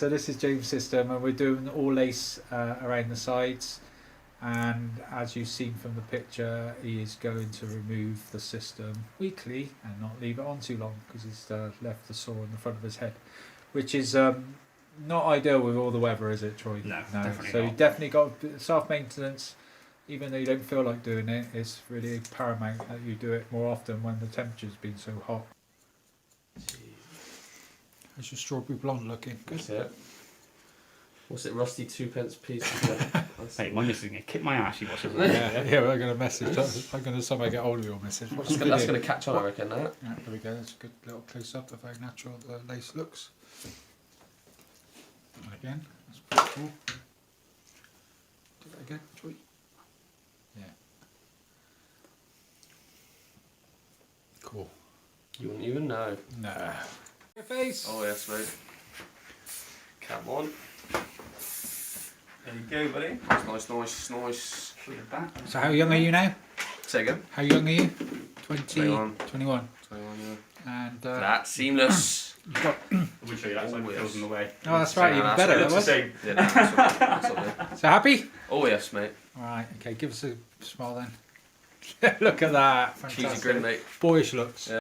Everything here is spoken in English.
So this is James' system, and we're doing all lace around the sides, and as you've seen from the picture, he is going to remove the system weekly and not leave it on too long because he's left the saw in the front of his head, which is not ideal with all the weather, is it, Troy? No, definitely so not. you definitely got self-maintenance. Even though you don't feel like doing it, it's really paramount that you do it more often when the temperature's been so hot. How's your strawberry blonde looking? Good. That's it. What's it, Rusty 2p piece? Hey, my missus is going to kick my ass, she watches it. Yeah, we're going to message. I'm going to somehow get hold of your message. That's going to catch on, I reckon, that. Yeah, there we go. That's a good little close-up of how natural the lace looks. And again, that's pretty cool. Do that again, Troy. Yeah. Cool. You wouldn't even know. Nah. Your face. Oh, yes, mate. Come on. There you go, buddy. Nice. Look at that. So how young are you now? Say again. How young are you? 21. 21. 21, yeah. And That's seamless. you've got. I will show you that side Oh, of the yes. fills in the way. Oh, that's right. Even that's better. good. That was. Same. Yeah, that's lovely. So happy? Oh, yes, mate. All right. Okay. Give us a smile then. Look at that. Cheesy Fantastic. grin, mate. Boyish looks. Yeah.